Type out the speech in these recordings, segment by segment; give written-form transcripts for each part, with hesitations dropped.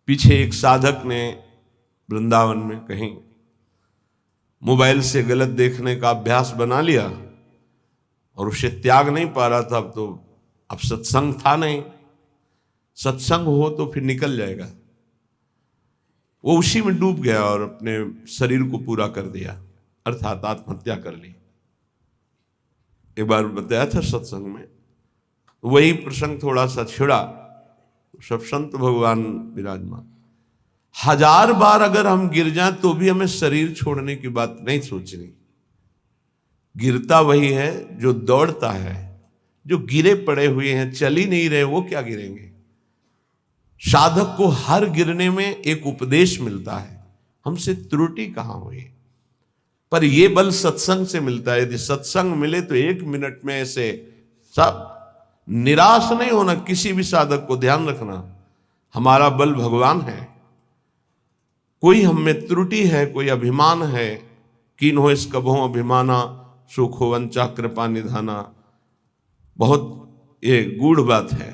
पीछे एक साधक ने वृंदावन में कहीं मोबाइल से गलत देखने का अभ्यास बना लिया और उसे त्याग नहीं पा रहा था। अब सत्संग था नहीं, सत्संग हो तो फिर निकल जाएगा। वो उसी में डूब गया और अपने शरीर को पूरा कर दिया, अर्थात आत्महत्या कर ली। एक बार बताया था सत्संग में, वही प्रसंग थोड़ा सा छिड़ा। सब संत भगवान विराजमान। 1000 बार अगर हम गिर जाएं तो भी हमें शरीर छोड़ने की बात नहीं सोचनी। गिरता वही है जो दौड़ता है। जो गिरे पड़े हुए हैं, चल ही नहीं रहे, वो क्या गिरेंगे। साधक को हर गिरने में एक उपदेश मिलता है, हमसे त्रुटि कहां हुई। पर यह बल सत्संग से मिलता है। यदि सत्संग मिले तो 1 मिनट में ऐसे सब। निराश नहीं होना किसी भी साधक को। ध्यान रखना, हमारा बल भगवान है। कोई हम में त्रुटि है, कोई अभिमान है, कीन हो इस कभों अभिमाना, सुख हो वंचा कृपा निधाना। बहुत ये गूढ़ बात है।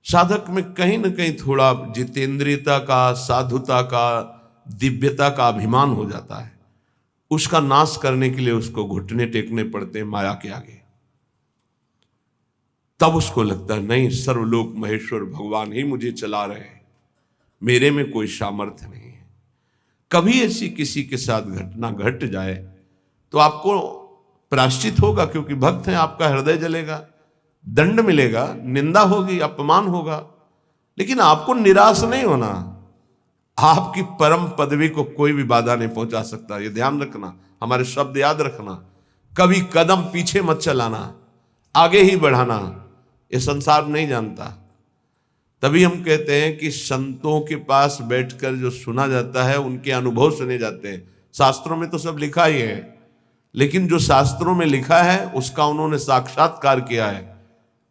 साधक में कहीं ना कहीं थोड़ा जितेंद्रियता का, साधुता का, दिव्यता का अभिमान हो जाता है। उसका नाश करने के लिए उसको घुटने टेकने पड़ते हैं माया के आगे। तब उसको लगता है नहीं, सर्वलोक महेश्वर भगवान ही मुझे चला रहे हैं, मेरे में कोई सामर्थ्य नहीं है। कभी ऐसी किसी के साथ घटना घट जाए तो आपको प्रायश्चित होगा, क्योंकि भक्त हैं, आपका हृदय जलेगा, दंड मिलेगा, निंदा होगी, अपमान होगा। लेकिन आपको निराश नहीं होना। आपकी परम पदवी को कोई भी बाधा नहीं पहुंचा सकता। ये ध्यान रखना, हमारे शब्द याद रखना। कभी कदम पीछे मत चलाना, आगे ही बढ़ाना। ये संसार नहीं जानता। तभी हम कहते हैं कि संतों के पास बैठकर जो सुना जाता है उनके अनुभव सुने जाते हैं। शास्त्रों में तो सब लिखा ही है, लेकिन जो शास्त्रों में लिखा है उसका उन्होंने साक्षात्कार किया है,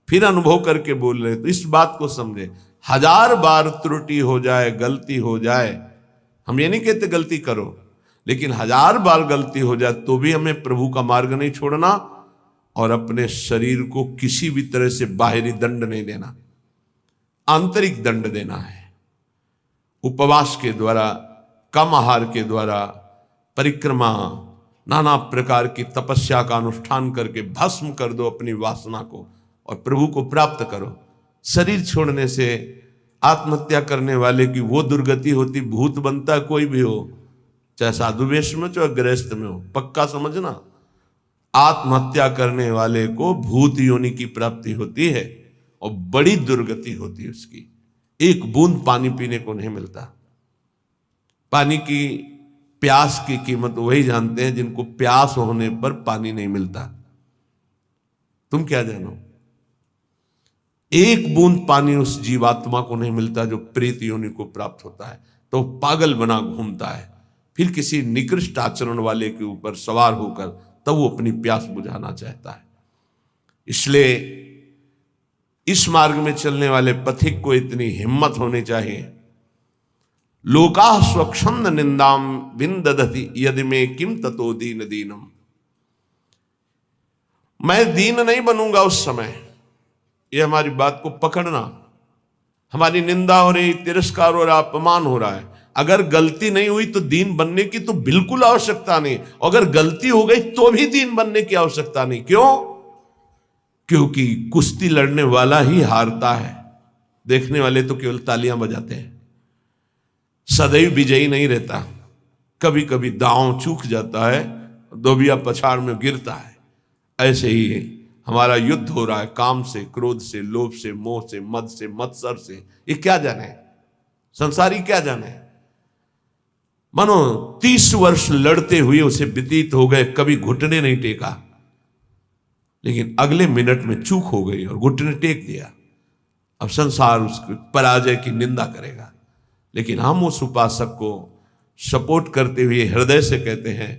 फिर अनुभव करके बोल रहे। तो इस बात को समझे। 1000 बार त्रुटि हो जाए, गलती हो जाए, हम ये नहीं कहते गलती करो, लेकिन 1000 बार गलती हो जाए तो भी हमें प्रभु का मार्ग नहीं छोड़ना और अपने शरीर को किसी भी तरह से बाहरी दंड नहीं देना, आंतरिक दंड देना है। उपवास के द्वारा, कम आहार के द्वारा, परिक्रमा, नाना प्रकार की तपस्या का अनुष्ठान करके भस्म कर दो अपनी वासना को और प्रभु को प्राप्त करो। शरीर छोड़ने से आत्महत्या करने वाले की वो दुर्गति होती, भूत बनता कोई भी हो, चाहे साधु वेश में चाहे गृहस्थ में हो। पक्का समझना, आत्महत्या करने वाले को भूत योनि की प्राप्ति होती है और बड़ी दुर्गति होती है उसकी। एक बूंद पानी पीने को नहीं मिलता। पानी की प्यास की कीमत वही जानते हैं जिनको प्यास होने पर पानी नहीं मिलता। तुम क्या जानो, एक बूंद पानी उस जीवात्मा को नहीं मिलता जो प्रेत योनि को प्राप्त होता है, तो पागल बना घूमता है। फिर किसी निकृष्ट आचरण वाले के ऊपर सवार होकर तब वो अपनी प्यास बुझाना चाहता है। इसलिए इस मार्ग में चलने वाले पथिक को इतनी हिम्मत होनी चाहिए। लोका स्वच्छंद निंदाम विंदधति यदि में किम ततो दीन दीनम। मैं दीन नहीं बनूंगा उस समय। ये हमारी बात को पकड़ना। हमारी निंदा हो रही, तिरस्कार हो रहा, अपमान हो रहा है। अगर गलती नहीं हुई तो दीन बनने की तो बिल्कुल आवश्यकता नहीं। अगर गलती हो गई तो भी दीन बनने की आवश्यकता नहीं। क्यों? क्योंकि कुश्ती लड़ने वाला ही हारता है, देखने वाले तो केवल तालियां बजाते हैं। सदैव विजयी नहीं रहता, कभी कभी दांव चूक जाता है, दोबिया पछाड़ में गिरता है। ऐसे ही है, हमारा युद्ध हो रहा है काम से, क्रोध से, लोभ से, मोह से, मद से, मत्सर से। ये क्या जाने, संसारी क्या जाने। मानो 30 वर्ष लड़ते हुए उसे व्यतीत हो गए, कभी घुटने नहीं टेका, लेकिन अगले मिनट में चूक हो गई और घुटने टेक दिया। अब संसार उसकी पराजय की निंदा करेगा, लेकिन हम उस उपासक को सपोर्ट करते हुए हृदय से कहते हैं,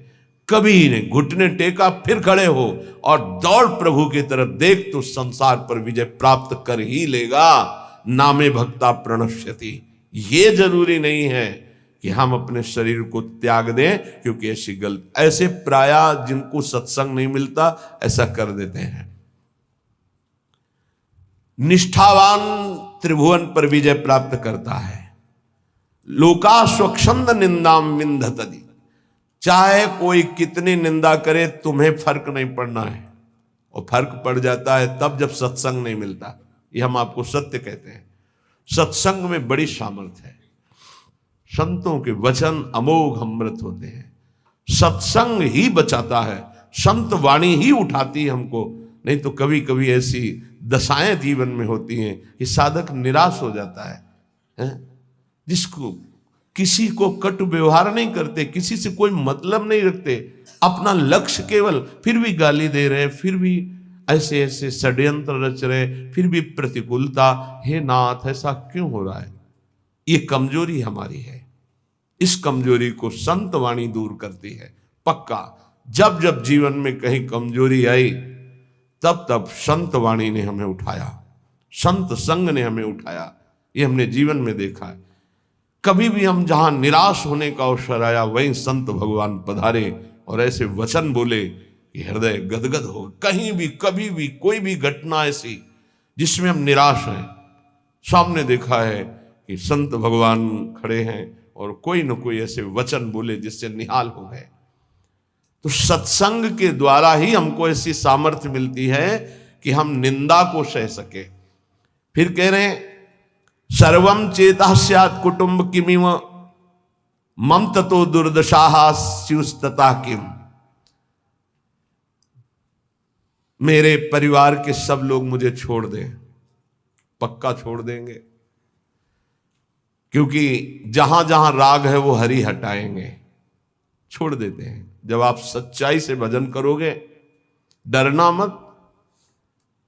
कभी नहीं घुटने टेका, फिर खड़े हो और दौड़ प्रभु की तरफ। देख तो संसार पर विजय प्राप्त कर ही लेगा। नामे भक्ता प्रणश्यति। ये जरूरी नहीं है कि हम अपने शरीर को त्याग दें, क्योंकि ऐसी गलत, ऐसे प्राय जिनको सत्संग नहीं मिलता ऐसा कर देते हैं। निष्ठावान त्रिभुवन पर विजय प्राप्त करता है। लोका स्वच्छंद निंदाम विंधतति, चाहे कोई कितनी निंदा करे तुम्हें फर्क नहीं पड़ना है। और फर्क पड़ जाता है तब जब सत्संग नहीं मिलता। ये हम आपको सत्य कहते हैं। सत्संग में बड़ी सामर्थ्य है। संतों के वचन अमोघ अमृत होते हैं। सत्संग ही बचाता है, संत वाणी ही उठाती है हमको। नहीं तो कभी कभी ऐसी दशाएं जीवन में होती हैं कि साधक निराश हो जाता है? जिसको किसी को कटु व्यवहार नहीं करते, किसी से कोई मतलब नहीं रखते, अपना लक्ष्य केवल, फिर भी गाली दे रहे, फिर भी ऐसे ऐसे षड्यंत्र रच रहे, फिर भी प्रतिकूलता। हे नाथ, ऐसा क्यों हो रहा है? ये कमजोरी हमारी है। इस कमजोरी को संत वाणी दूर करती है। पक्का जब जब जीवन में कहीं कमजोरी आई तब तब संत वाणी ने हमें उठाया, संत संग ने हमें उठाया। ये हमने जीवन में देखा है। कभी भी हम जहां निराश होने का अवसर आया वहीं संत भगवान पधारे और ऐसे वचन बोले कि हृदय गदगद हो। कहीं भी कभी भी कोई भी घटना ऐसी जिसमें हम निराश हैं, सामने देखा है कि संत भगवान खड़े हैं और कोई न कोई ऐसे वचन बोले जिससे निहाल हो गए। तो सत्संग के द्वारा ही हमको ऐसी सामर्थ्य मिलती है कि हम निंदा को सह सके। फिर कह रहे हैं सर्वम चेता स्यात् कुटुंब किमिव मम ततो दुर्दशाः स्युस्तता किम। मेरे परिवार के सब लोग मुझे छोड़ दें, पक्का छोड़ देंगे, क्योंकि जहां जहां राग है वो हरि हटाएंगे, छोड़ देते हैं। जब आप सच्चाई से भजन करोगे, डरना मत।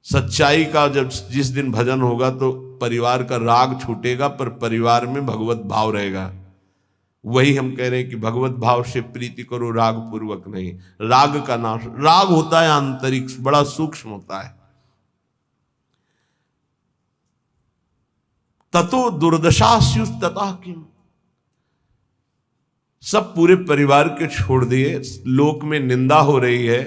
सच्चाई का जब जिस दिन भजन होगा तो परिवार का राग छूटेगा, पर परिवार में भगवत भाव रहेगा। वही हम कह रहे हैं कि भगवत भाव से प्रीति करो, राग पूर्वक नहीं। राग का नाश, राग होता है आंतरिक, बड़ा सूक्ष्म होता है। ततो दुर्दशा स्युस्तता किम। सब पूरे परिवार के छोड़ दिए, लोक में निंदा हो रही है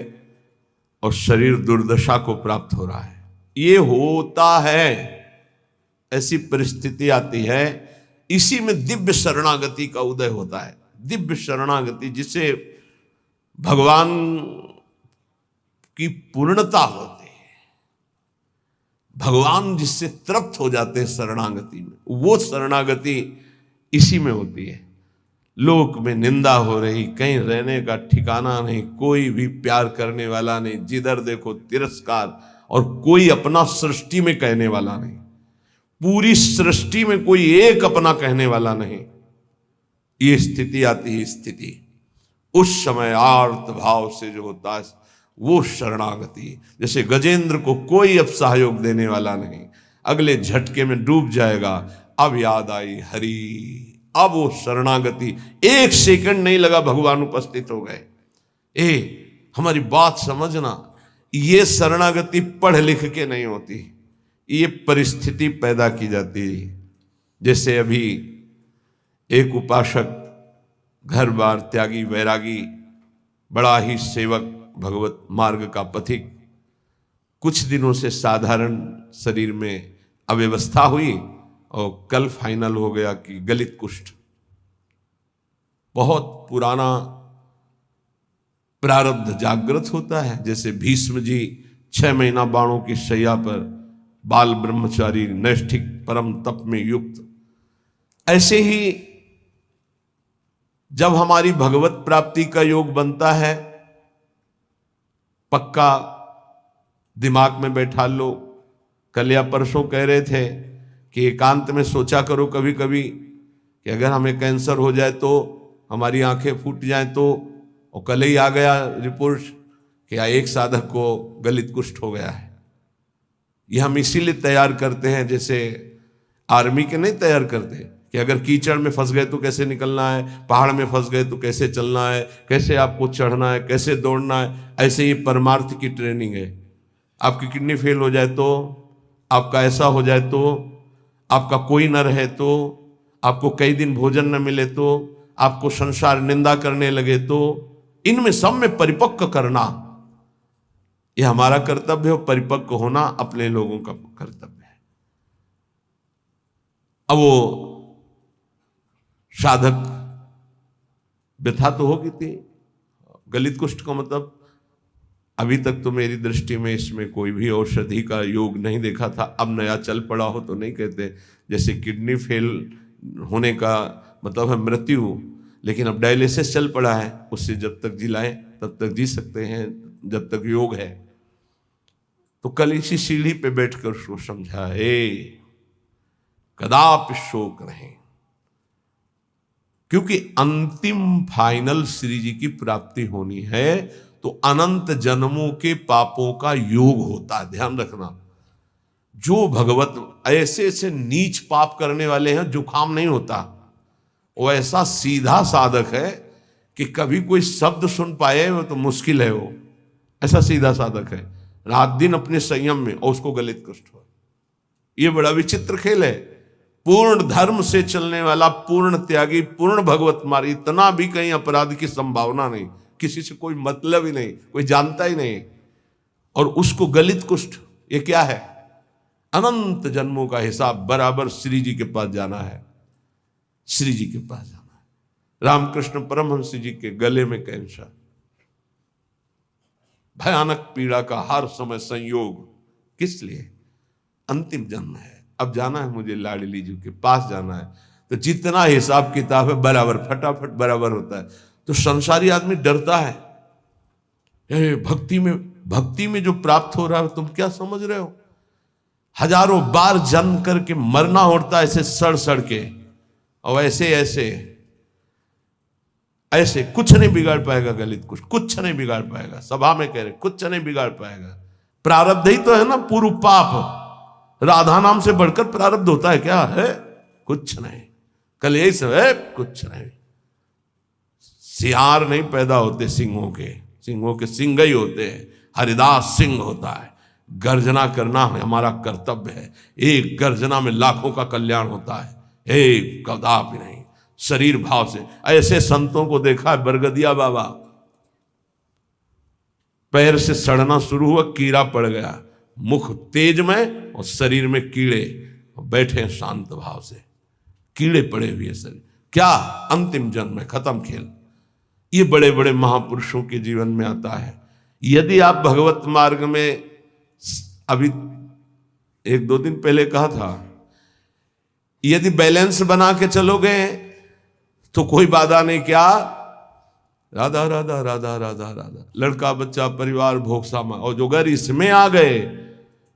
और शरीर दुर्दशा को प्राप्त हो रहा है। ये होता है, ऐसी परिस्थिति आती है। इसी में दिव्य शरणागति का उदय होता है। दिव्य शरणागति जिसे भगवान की पूर्णता होती है, भगवान जिससे तृप्त हो जाते हैं शरणागति में, वो शरणागति इसी में होती है। लोक में निंदा हो रही, कहीं रहने का ठिकाना नहीं, कोई भी प्यार करने वाला नहीं, जिधर देखो तिरस्कार, और कोई अपना सृष्टि में कहने वाला नहीं। पूरी सृष्टि में कोई एक अपना कहने वाला नहीं। ये स्थिति आती है। स्थिति उस समय आर्त भाव से जो होता है वो शरणागति। जैसे गजेंद्र को कोई अब सहयोग देने वाला नहीं, अगले झटके में डूब जाएगा। अब याद आई हरि, अब वो शरणागति, एक सेकंड नहीं लगा, भगवान उपस्थित हो गए। हमारी बात समझना, ये शरणागति पढ़ लिख के नहीं होती, ये परिस्थिति पैदा की जाती है। जैसे अभी एक उपासक, घर बार त्यागी, वैरागी, बड़ा ही सेवक, भगवत मार्ग का पथिक, कुछ दिनों से साधारण शरीर में अव्यवस्था हुई और कल फाइनल हो गया कि गलित कुष्ठ। बहुत पुराना प्रारब्ध जागृत होता है। जैसे भीष्म जी 6 महीना बाणों की शैया पर, बाल ब्रह्मचारी, नैष्ठिक परम तप में युक्त, ऐसे ही जब हमारी भगवत प्राप्ति का योग बनता है, पक्का दिमाग में बैठा लो। कल या परसों कह रहे थे कि एकांत में सोचा करो कभी कभी कि अगर हमें कैंसर हो जाए तो, हमारी आंखें फूट जाएं तो, और कल ही आ गया रिपोर्ट कि एक साधक को गलित कुष्ठ हो गया है। ये हम इसीलिए तैयार करते हैं, जैसे आर्मी के नहीं तैयार करते कि अगर कीचड़ में फंस गए तो कैसे निकलना है, पहाड़ में फंस गए तो कैसे चलना है, कैसे आपको चढ़ना है, कैसे दौड़ना है। ऐसे ही परमार्थ की ट्रेनिंग है। आपकी किडनी फेल हो जाए तो, आपका ऐसा हो जाए तो, आपका कोई न रहे तो, आपको कई दिन भोजन न मिले तो, आपको संसार निंदा करने लगे तो, इनमें सब में परिपक्व करना ये हमारा कर्तव्य है। परिपक्व होना अपने लोगों का कर्तव्य है। अब वो साधक व्यथा तो होगी थी। गलित कुष्ठ का मतलब अभी तक तो मेरी दृष्टि में इसमें कोई भी औषधि का योग नहीं देखा था। अब नया चल पड़ा हो तो नहीं कहते, जैसे किडनी फेल होने का मतलब है मृत्यु, लेकिन अब डायलिसिस चल पड़ा है, उससे जब तक जिलाएं तब तक जी सकते हैं, जब तक योग है। तो कल इसी सीढ़ी पे बैठकर उसको समझा, कदापि शोक नहीं, क्योंकि अंतिम फाइनल श्री जी की प्राप्ति होनी है तो अनंत जन्मों के पापों का योग होता है। ध्यान रखना, जो भगवत ऐसे ऐसे नीच पाप करने वाले हैं जुकाम नहीं होता, वो ऐसा सीधा साधक है कि कभी कोई शब्द सुन पाए वो तो मुश्किल है, वो ऐसा सीधा साधक है, रात दिन अपने संयम में, और उसको गलित कुष्ठ हो। ये बड़ा विचित्र खेल है। पूर्ण धर्म से चलने वाला, पूर्ण त्यागी, पूर्ण भगवत मार्ग, इतना भी कहीं अपराध की संभावना नहीं, किसी से कोई मतलब ही नहीं, कोई जानता ही नहीं, और उसको गलित कुष्ठ। ये क्या है? अनंत जन्मों का हिसाब बराबर श्री जी के पास जाना है, श्री जी के पास जाना है। रामकृष्ण परमहंस जी के गले में कैंसर, भयानक पीड़ा का हर समय संयोग, किस लिए? अंतिम जन्म है, अब जाना है मुझे लाडली जी के पास जाना है। तो जितना हिसाब किताब है बराबर फटाफट बराबर होता है। तो संसारी आदमी डरता है, भक्ति में जो प्राप्त हो रहा है तुम क्या समझ रहे हो? हजारों बार जन्म करके मरना होता है ऐसे सड़ सड़ के, और ऐसे कुछ नहीं बिगाड़ पाएगा गलित कुछ नहीं बिगाड़ पाएगा। सभा में कह रहे कुछ नहीं बिगाड़ पाएगा। प्रारब्ध ही तो है ना, पूर्व पाप। राधा नाम से बढ़कर प्रारब्ध होता है क्या? है कुछ नहीं। कल यही सब है, कुछ नहीं। सियार नहीं पैदा होते सिंहों के सिंह ही होते हैं। हरिदास सिंह होता है। गर्जना करना हमारा कर्तव्य है। एक गर्जना में लाखों का कल्याण होता है, एक कदापि नहीं। शरीर भाव से ऐसे संतों को देखा है। बरगदिया बाबा, पैर से सड़ना शुरू हुआ, कीड़ा पड़ गया, मुख तेज में और शरीर में कीड़े, बैठे हैं शांत भाव से, कीड़े पड़े हुए शरीर। क्या अंतिम जन्म में खत्म खेल। ये बड़े बड़े महापुरुषों के जीवन में आता है। यदि आप भगवत मार्ग में, अभी एक दो दिन पहले कहा था, यदि बैलेंस बना के चलोगे तो कोई बाधा नहीं। क्या? राधा राधा राधा राधा राधा, लड़का बच्चा परिवार भोग सामा। और जो अगर इसमें आ गए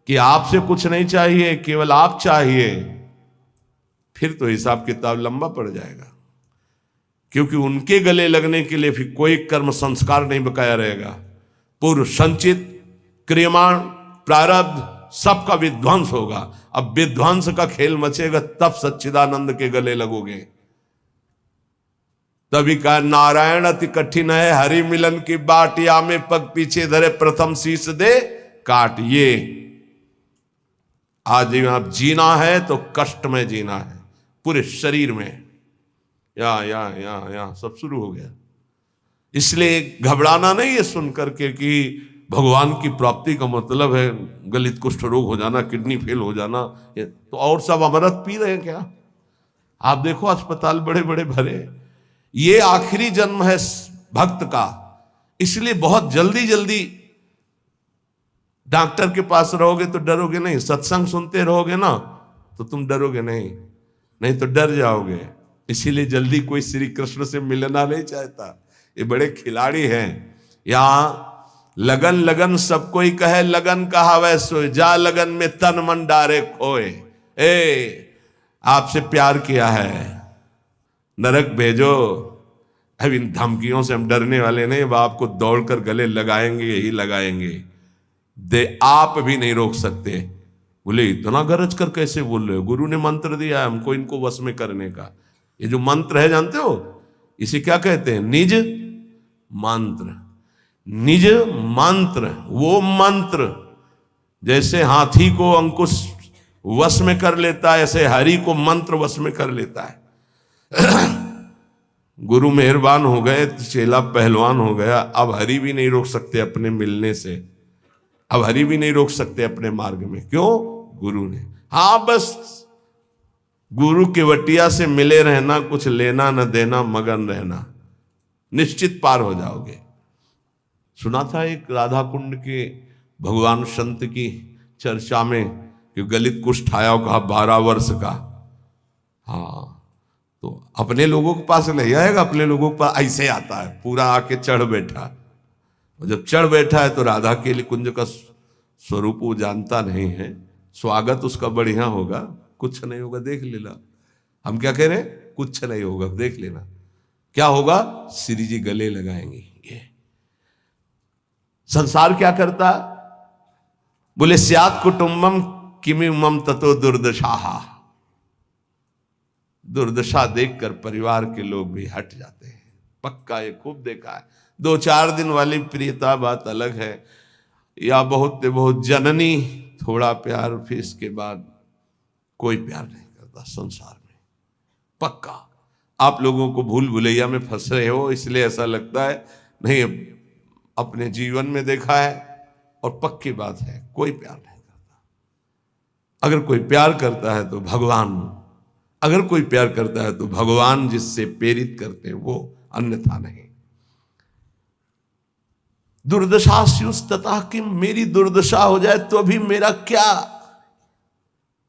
कि आपसे कुछ नहीं चाहिए, केवल आप चाहिए, फिर तो हिसाब किताब लंबा पड़ जाएगा। क्योंकि उनके गले लगने के लिए फिर कोई कर्म संस्कार नहीं बकाया रहेगा। पूर्व संचित क्रियमाण प्रारब्ध सबका विध्वंस होगा। अब विध्वंस का खेल मचेगा, तब सच्चिदानंद के गले लगोगे। तभी कहा नारायण अति कठिन है, हरि मिलन की बाट, या में पग पीछे धरे प्रथम शीश दे काट। ये आज आप जीना है तो कष्ट में जीना है, पूरे शरीर में। या सब शुरू हो गया। इसलिए घबराना नहीं है सुन करके कि भगवान की प्राप्ति का मतलब है गलित कुष्ठ रोग हो जाना, किडनी फेल हो जाना। तो और सब अमृत पी रहे हैं क्या? आप देखो अस्पताल बड़े बड़े भरे। ये आखिरी जन्म है भक्त का, इसलिए बहुत जल्दी जल्दी डॉक्टर के पास रहोगे तो डरोगे नहीं। सत्संग सुनते रहोगे ना तो तुम डरोगे नहीं तो डर जाओगे। इसीलिए जल्दी कोई श्री कृष्ण से मिलना नहीं चाहता। ये बड़े खिलाड़ी हैं। यहां लगन लगन सब कोई कहे, लगन कहावै सोए, जा लगन में तन मन डारे खोए। आपसे प्यार किया है, नरक भेजो। अब इन धमकियों से हम डरने वाले नहीं। अब आपको दौड़कर गले लगाएंगे ही लगाएंगे। आप भी नहीं रोक सकते। बोले इतना गरज कर कैसे बोल रहे हो? गुरु ने मंत्र दिया है हमको इनको वश में करने का। ये जो मंत्र है जानते हो, इसे क्या कहते हैं? निज मंत्र। निज मंत्र, वो मंत्र जैसे हाथी को अंकुश वश में कर लेता है, ऐसे हरि को मंत्र वश में कर लेता है। गुरु मेहरबान हो गए तो चेला पहलवान हो गया। अब हरि भी नहीं रोक सकते अपने मिलने से, अब हरि भी नहीं रोक सकते अपने मार्ग में। क्यों? गुरु ने। हाँ बस गुरु केवटिया से मिले रहना, कुछ लेना न देना, मगन रहना, निश्चित पार हो जाओगे। सुना था एक राधा कुंड के भगवान संत की चर्चा में कि गलित कुष्ठ आया हो, कहा 12 वर्ष का। हाँ, तो अपने लोगों के पास ले आएगा, अपने लोगों के पास ऐसे आता है, पूरा आके चढ़ बैठा। और जब चढ़ बैठा है तो राधा के लिए कुंज का स्वरूप वो जानता नहीं है, स्वागत उसका बढ़िया होगा, कुछ नहीं होगा, देख लेना। हम क्या कह रहे हैं? कुछ नहीं होगा, देख लेना। क्या होगा? श्री जी गले लगाएंगे। ये संसार क्या करता? बोले स्यात् कुटुंबम किमिमम ततो दुर्दशा। दुर्दशा देखकर परिवार के लोग भी हट जाते हैं। पक्का, ये खूब देखा है। 2-4 दिन वाली प्रियता बात अलग है, या बहुत बहुत जननी थोड़ा प्यार, फिर इसके बाद कोई प्यार नहीं करता संसार में। पक्का आप लोगों को भूल भुलैया में फंस रहे हो, इसलिए ऐसा लगता है। नहीं, अपने जीवन में देखा है और पक्की बात है, कोई प्यार नहीं करता। अगर कोई प्यार करता है तो भगवान, अगर कोई प्यार करता है तो भगवान जिससे प्रेरित करते हैं वो, अन्यथा नहीं। दुर्दशा स्युस्ततः किम, मेरी दुर्दशा हो जाए तो अभी मेरा क्या।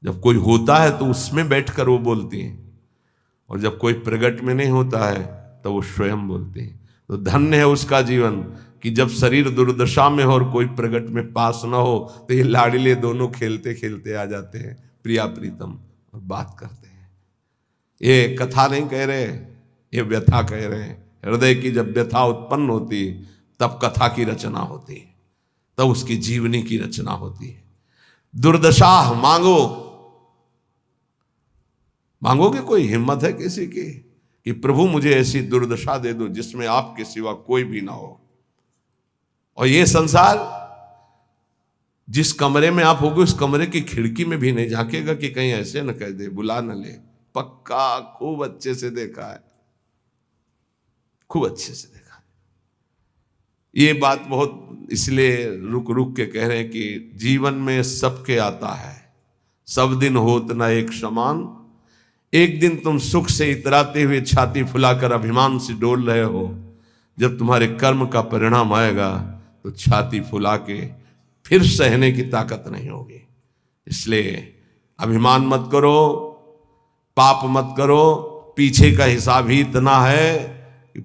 जब कोई होता है तो उसमें बैठकर वो बोलती हैं, और जब कोई प्रगट में नहीं होता है तो वो स्वयं बोलते हैं। तो धन्य है उसका जीवन कि जब शरीर दुर्दशा में हो और कोई प्रगट में पास ना हो, तो ये लाडले दोनों खेलते खेलते आ जाते हैं, प्रिया प्रीतम, और बात करते हैं। ये कथा नहीं कह रहे, ये व्यथा कह रहे हैं। हृदय की जब व्यथा उत्पन्न होती है तब कथा की रचना होती है, तब उसकी जीवनी की रचना होती है। दुर्दशा मांगो, मांगोगे? कोई हिम्मत है किसी की कि प्रभु मुझे ऐसी दुर्दशा दे दो जिसमें आपके सिवा कोई भी ना हो। और ये संसार, जिस कमरे में आप होगे उस कमरे की खिड़की में भी नहीं झांकेगा कि कहीं ऐसे न कह दे, बुला न ले। पक्का खूब अच्छे से देखा है, खूब अच्छे से देखा है। ये बात बहुत इसलिए रुक रुक के कह रहे हैं कि जीवन में सबके आता है, सब दिन होत न एक समान। एक दिन तुम सुख से इतराते हुए छाती फुलाकर अभिमान से डोल रहे हो, जब तुम्हारे कर्म का परिणाम आएगा तो छाती फुला के फिर सहने की ताकत नहीं होगी। इसलिए अभिमान मत करो, पाप मत करो। पीछे का हिसाब ही इतना है कि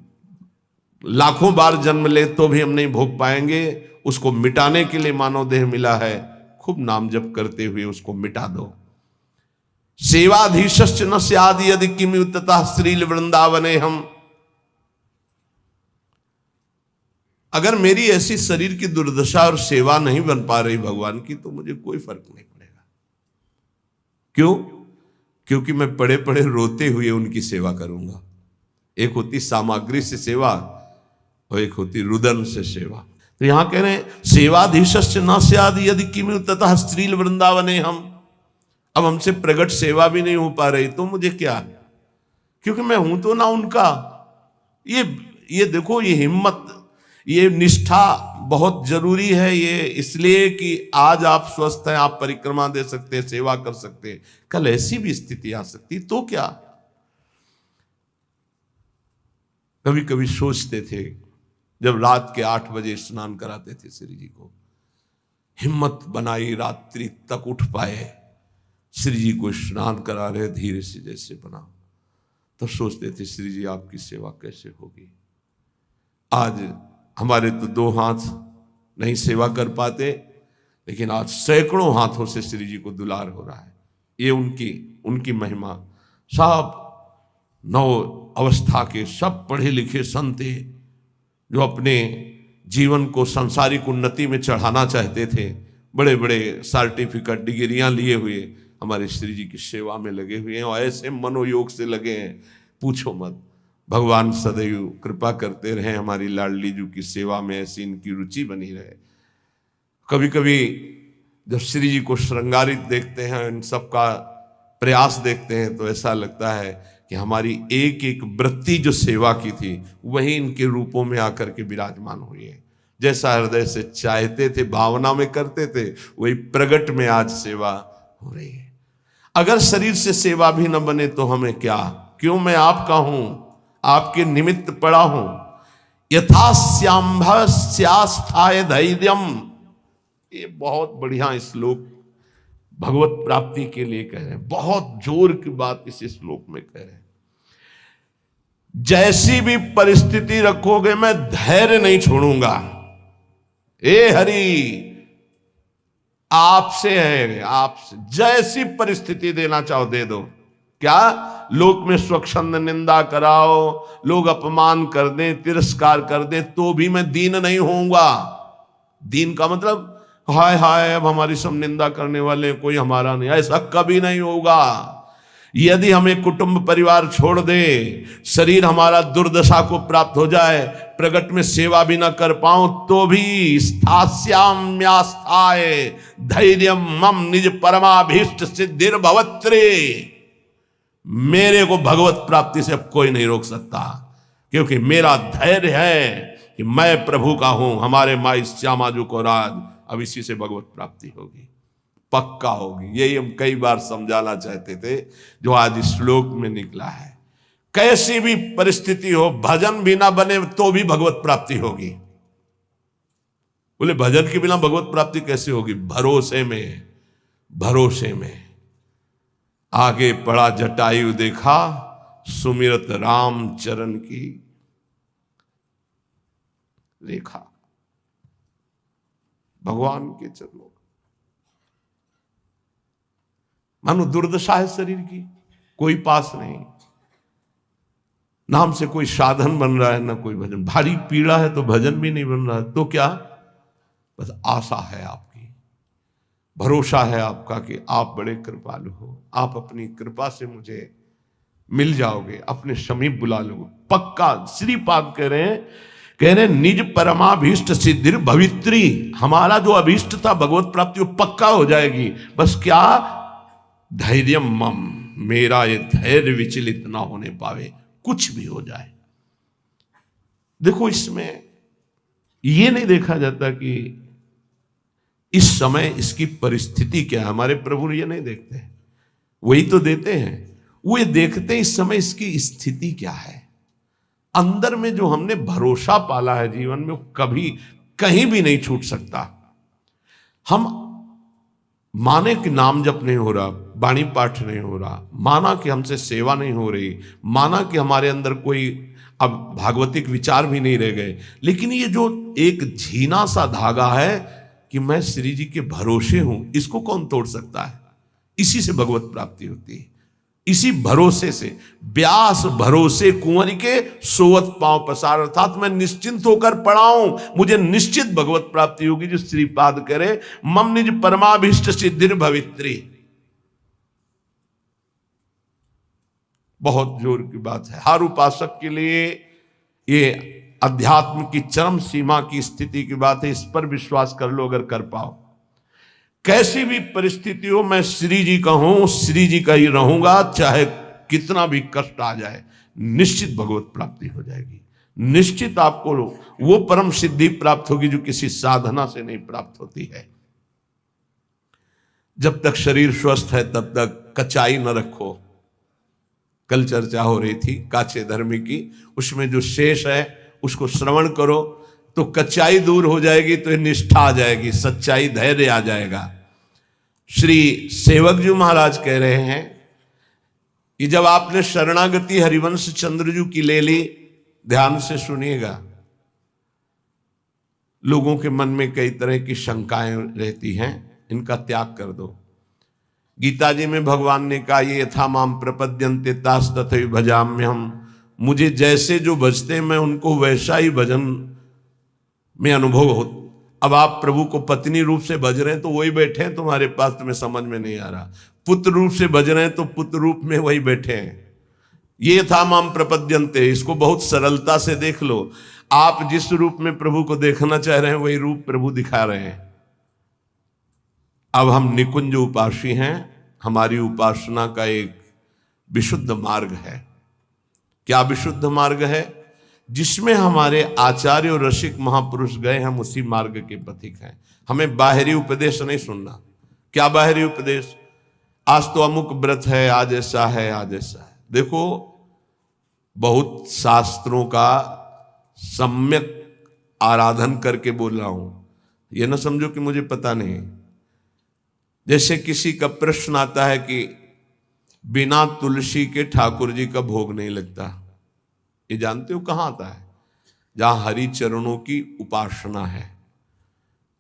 लाखों बार जन्म ले तो भी हम नहीं भोग पाएंगे। उसको मिटाने के लिए मानव देह मिला है, खूब नाम जप करते हुए उसको मिटा दो। सेवाधीशश्च न स्याद् यदि किमु ततः श्रील वृंदावने हम। अगर मेरी ऐसी शरीर की दुर्दशा और सेवा नहीं बन पा रही भगवान की, तो मुझे कोई फर्क नहीं पड़ेगा। क्यों? क्योंकि मैं पड़े पड़े रोते हुए उनकी सेवा करूंगा। एक होती सामग्री से सेवा और एक होती रुदन से सेवा। तो यहां कह रहे हैं सेवाधीशश्च न स्याद् यदि किमु ततः श्रील वृंदावने हम। अब हमसे प्रगट सेवा भी नहीं हो पा रही तो मुझे क्या, क्योंकि मैं हूं तो ना उनका। ये देखो, ये हिम्मत, ये निष्ठा बहुत जरूरी है। ये इसलिए कि आज आप स्वस्थ हैं, आप परिक्रमा दे सकते हैं, सेवा कर सकते हैं। कल ऐसी भी स्थिति आ सकती तो क्या। कभी कभी सोचते थे, जब रात के 8 बजे स्नान कराते थे श्री जी को, हिम्मत बनाई रात्रि तक उठ पाए, श्री जी को स्नान करा रहे धीरे से जैसे बना, तब सोचते थे श्री जी आपकी सेवा कैसे होगी। आज हमारे तो 2 हाथ नहीं सेवा कर पाते, लेकिन आज सैकड़ों हाथों से श्री जी को दुलार हो रहा है। ये उनकी महिमा। सब 9 अवस्था के सब पढ़े लिखे संत जो अपने जीवन को सांसारिक उन्नति में चढ़ाना चाहते थे, बड़े बड़े सर्टिफिकेट डिग्रियां लिए हुए हमारे श्री जी की सेवा में लगे हुए हैं, और ऐसे मनोयोग से लगे हैं पूछो मत। भगवान सदैव कृपा करते रहे हमारी लाडली जी की सेवा में, ऐसी इनकी रुचि बनी रहे। कभी कभी जब श्री जी को श्रृंगारित देखते हैं, इन सब का प्रयास देखते हैं, तो ऐसा लगता है कि हमारी एक एक वृत्ति जो सेवा की थी वही इनके रूपों में आकर के विराजमान हुई है। जैसा हृदय से चाहते थे, भावना में करते थे, वही प्रगट में आज सेवा हो रही है। अगर शरीर से सेवा भी न बने तो हमें क्या, क्यों मैं आपका हूं, आपके निमित्त पड़ा हूं। यथा श्याम्भस्यास्थाय धैर्यम, ये बहुत बढ़िया श्लोक भगवत प्राप्ति के लिए कह रहे हैं, बहुत जोर की बात इस श्लोक में कह रहे हैं। जैसी भी परिस्थिति रखोगे मैं धैर्य नहीं छोड़ूंगा। ए हरि, आपसे है, आपसे जैसी परिस्थिति देना चाहो दे दो। क्या लोक में स्वच्छंद निंदा कराओ, लोग अपमान कर दें, तिरस्कार कर दें, तो भी मैं दीन नहीं होऊंगा। दीन का मतलब हाय हाय अब हमारी सब निंदा करने वाले, कोई हमारा नहीं, ऐसा कभी नहीं होगा। यदि हमें कुटुंब परिवार छोड़ दे, शरीर हमारा दुर्दशा को प्राप्त हो जाए, प्रगट में सेवा भी ना कर पाऊं, तो भी स्थास्याम्यास्थाय धैर्यम मम निज परमाभीष्ट सिद्धिर भवत्रे, मेरे को भगवत प्राप्ति से अब कोई नहीं रोक सकता, क्योंकि मेरा धैर्य है कि मैं प्रभु का हूं। हमारे माई श्यामा जी को राज, अब इसी से भगवत प्राप्ति होगी, पक्का होगी। यही हम कई बार समझाना चाहते थे, जो आज इस श्लोक में निकला है। कैसी भी परिस्थिति हो, भजन भी ना बने तो भी भगवत प्राप्ति होगी। बोले भजन के बिना भगवत प्राप्ति कैसे होगी? भरोसे में, भरोसे में। आगे पड़ा जटायु देखा, सुमिरत राम चरण की रेखा। भगवान के चरणों, मानो दुर्दशा है शरीर की, कोई पास नहीं, नाम से कोई साधन बन रहा है, ना कोई भजन। भारी पीड़ा है तो भजन भी नहीं बन रहा है, तो क्या? बस आशा है आपकी, भरोसा है आपका कि आप बड़े कृपालु हो, आप अपनी कृपा से मुझे मिल जाओगे, अपने समीप बुला लोगे, पक्का। श्रीपाद कह रहे निज परमाभीष्ट सिद्धिर भवित्री, हमारा जो अभीष्ट था भगवत प्राप्ति वो पक्का हो जाएगी। बस क्या? धैर्य मम, मेरा ये धैर्य विचलित ना होने पावे, कुछ भी हो जाए। देखो इसमें ये नहीं देखा जाता कि इस समय इसकी परिस्थिति क्या है, हमारे प्रभु ये नहीं देखते, वही तो देते हैं। वो ये देखते हैं इस समय इसकी स्थिति क्या है। अंदर में जो हमने भरोसा पाला है जीवन में, वो कभी कहीं भी नहीं छूट सकता। हम माने कि नाम जप नहीं हो रहा, वाणी पाठ नहीं हो रहा, माना कि हमसे सेवा नहीं हो रही, माना कि हमारे अंदर कोई अब भागवतिक विचार भी नहीं रह गए, लेकिन ये जो एक झीना सा धागा है कि मैं श्री जी के भरोसे हूं, इसको कौन तोड़ सकता है? इसी से भगवत प्राप्ति होती है, इसी भरोसे से। व्यास भरोसे कुंवर के सोवत पांव पसार, अर्थात मैं निश्चिंत होकर पढ़ाऊं, मुझे निश्चित भगवत प्राप्ति होगी। जो श्रीपाद करे मम निज परमाभीष्ट सिद्धिर भवित्री, बहुत जोर की बात है। हर उपासक के लिए ये अध्यात्म की चरम सीमा की स्थिति की बात है। इस पर विश्वास कर लो अगर कर पाओ। कैसी भी परिस्थिति हो, मैं श्री जी का हूं, श्री जी का ही रहूंगा, चाहे कितना भी कष्ट आ जाए, निश्चित भगवत प्राप्ति हो जाएगी। निश्चित आपको वो परम सिद्धि प्राप्त होगी जो किसी साधना से नहीं प्राप्त होती है। जब तक शरीर स्वस्थ है तब तक कचाई न रखो। कल चर्चा हो रही थी काचे धर्मी की, उसमें जो शेष है उसको श्रवण करो तो कच्चाई दूर हो जाएगी, तो निष्ठा आ जाएगी, सच्चाई धैर्य आ जाएगा। श्री सेवक जी महाराज कह रहे हैं कि जब आपने शरणागति हरिवंश चंद्रजू की ले ली, ध्यान से सुनिएगा, लोगों के मन में कई तरह की शंकाएं रहती हैं, इनका त्याग कर दो। गीता जी में भगवान ने कहा ये यथा माम प्रपद्यन्ते तास तथैव भजाम्यहम्, मुझे जैसे जो भजते हैं मैं उनको वैसा ही भजन में अनुभव हो। अब आप प्रभु को पत्नी रूप से भज रहे हैं तो वही बैठे हैं तुम्हारे पास, तुम्हें समझ में नहीं आ रहा। पुत्र रूप से भज रहे हैं तो पुत्र रूप में वही बैठे हैं। ये था माम प्रपद्यन्ते, इसको बहुत सरलता से देख लो। आप जिस रूप में प्रभु को देखना चाह रहे हैं वही रूप प्रभु दिखा रहे हैं। अब हम निकुंज उपासी हैं, हमारी उपासना का एक विशुद्ध मार्ग है। क्या विशुद्ध मार्ग है? जिसमें हमारे आचार्य और रसिक महापुरुष गए, हम उसी मार्ग के पथिक हैं। हमें बाहरी उपदेश नहीं सुनना। क्या बाहरी उपदेश? आज तो अमुक व्रत है, आज ऐसा है, आज ऐसा है। देखो, बहुत शास्त्रों का सम्यक आराधन करके बोल रहा हूं, ये ना समझो कि मुझे पता नहीं। जैसे किसी का प्रश्न आता है कि बिना तुलसी के ठाकुर जी का भोग नहीं लगता, ये जानते हो कहां आता है? जहां हरि चरणों की उपासना है,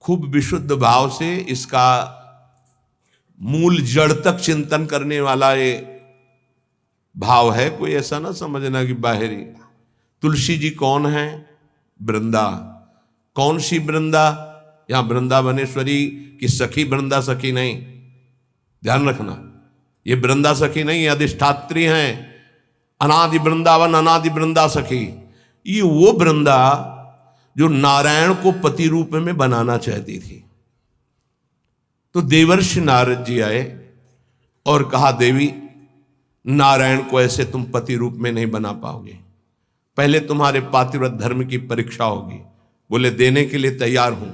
खूब विशुद्ध भाव से इसका मूल जड़ तक चिंतन करने वाला ये भाव है। कोई ऐसा ना समझना कि बाहरी। तुलसी जी कौन है? वृंदा। कौन सी वृंदा? यहां वृंदावनेश्वरी की सखी वृंदा सखी नहीं, ध्यान रखना, ये वृंदा सखी नहीं, ये अधिष्ठात्री हैं। अनादि वृंदावन, अनादि वृंदा सखी, ये वो वृंदा जो नारायण को पति रूप में बनाना चाहती थी। तो देवर्षि नारद जी आए और कहा, देवी, नारायण को ऐसे तुम पति रूप में नहीं बना पाओगे, पहले तुम्हारे पातिव्रत धर्म की परीक्षा होगी। बोले देने के लिए तैयार हूं।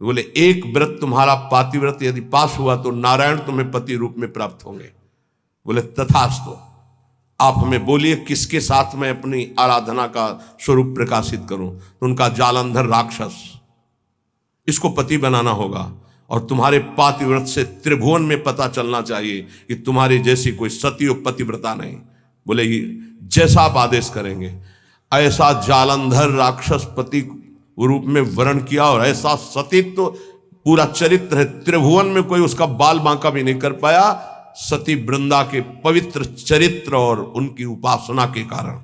बोले एक व्रत तुम्हारा पातिव्रत यदि पास हुआ तो नारायण तुम्हें पति रूप में प्राप्त होंगे। बोले तथास्तु। आप हमें बोलिए किसके साथ मैं अपनी आराधना का स्वरूप प्रकाशित करूं? तो उनका जालंधर राक्षस, इसको पति बनाना होगा और तुम्हारे पातिव्रत से त्रिभुवन में पता चलना चाहिए कि तुम्हारी जैसी कोई सती और पतिव्रता नहीं। बोले जैसा आप आदेश करेंगे। ऐसा जालंधर राक्षस पति रूप में वर्ण किया और ऐसा सतीत्व तो पूरा चरित्र है, त्रिभुवन में कोई उसका बाल बांका भी नहीं कर पाया, सती वृंदा के पवित्र चरित्र और उनकी उपासना के कारण।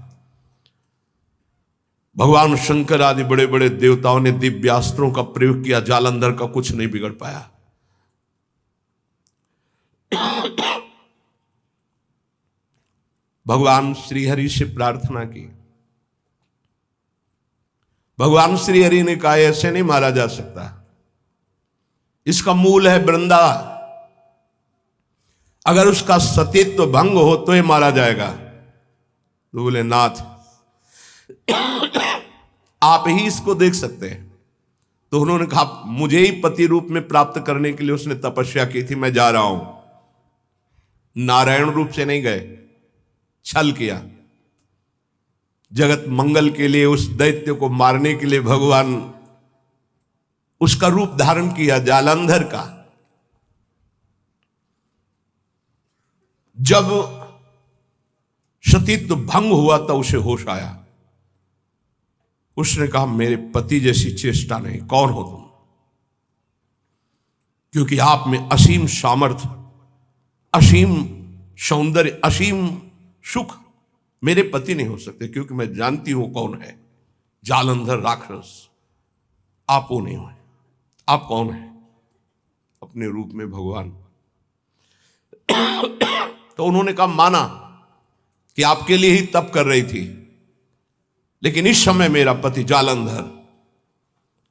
भगवान शंकर आदि बड़े बड़े देवताओं ने दिव्यास्त्रों का प्रयोग किया, जालंधर का कुछ नहीं बिगड़ पाया। भगवान श्रीहरि से प्रार्थना की। भगवान श्रीहरि ने कहा, ऐसे नहीं मारा जा सकता, इसका मूल है वृंदा, अगर उसका सतीत्व भंग हो तो ये मारा जाएगा। तो बोले नाथ, आप ही इसको देख सकते हैं। तो उन्होंने कहा, मुझे ही पति रूप में प्राप्त करने के लिए उसने तपस्या की थी, मैं जा रहा हूं। नारायण रूप से नहीं गए, छल किया। जगत मंगल के लिए उस दैत्य को मारने के लिए भगवान उसका रूप धारण किया, जालंधर का। जब सतीत्व भंग हुआ तो उसे होश आया। उसने कहा, मेरे पति जैसी चेष्टा नहीं, कौन हो तुम? क्योंकि आप में असीम सामर्थ्य, असीम सौंदर्य, असीम सुख मेरे पति नहीं हो सकते, क्योंकि मैं जानती हूं कौन है। जालंधर राक्षस, आप वो नहीं हो। आप कौन है? अपने रूप में भगवान। तो उन्होंने कहा, माना कि आपके लिए ही तप कर रही थी, लेकिन इस समय मेरा पति जालंधर,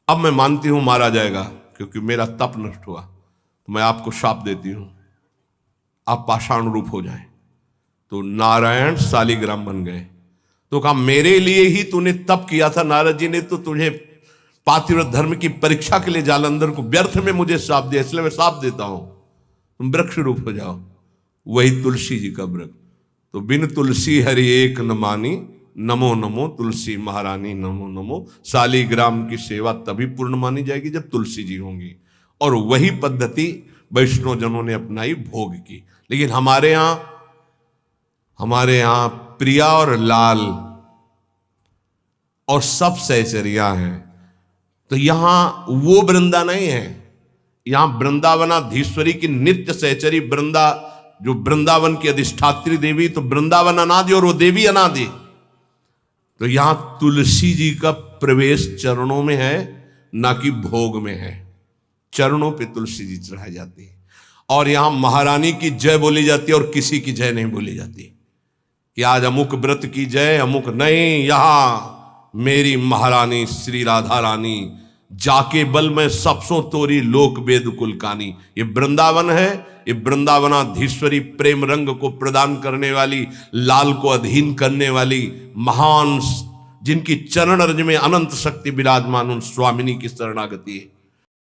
अब मैं मानती हूं मारा जाएगा, क्योंकि मेरा तप नष्ट हुआ। तो मैं आपको शाप देती हूं, आप पाषाण रूप हो जाएं। तो नारायण शालिग्राम बन गए। तो कहा, मेरे लिए ही तूने तप किया था, नारद जी ने तो तुझे पातिव्रत धर्म की परीक्षा के लिए जालंधर को व्यर्थ में मुझे शाप दिया, इसलिए मैं शाप देता हूं, तुम वृक्ष रूप हो जाओ। वही तुलसी जी का वृक्ष। तो बिन तुलसी हरि एक न मानी, नमो नमो तुलसी महारानी, नमो नमो। शालिग्राम की सेवा तभी पूर्ण मानी जाएगी जब तुलसी जी होंगी। और वही पद्धति वैष्णव जनों ने अपनाई, भोग की। लेकिन हमारे यहां प्रिया और लाल और सब सहचरियां हैं। तो यहां वो वृंदा नहीं है, यहां वृंदावनाधीश्वरी की नित्य सहचरी वृंदा, जो वृंदावन की अधिष्ठात्री देवी, तो वृंदावन अनादि और वो देवी अनादि। तो यहां तुलसी जी का प्रवेश चरणों में है, ना कि भोग में है। चरणों पे तुलसी जी चढ़ाई जाती है। और यहां महारानी की जय बोली जाती है और किसी की जय नहीं बोली जाती कि आज अमुक व्रत की जय, अमुक नहीं। यहां मेरी महारानी श्री राधा रानी, जाके बल में सबसों तोरी लोक वेद कुलकानी। ये वृंदावन है, ये वृंदावनाधीश्वरी प्रेम रंग को प्रदान करने वाली, लाल को अधीन करने वाली महान, जिनकी चरण रज में अनंत शक्ति विराजमान, उन स्वामिनी की शरणागति है।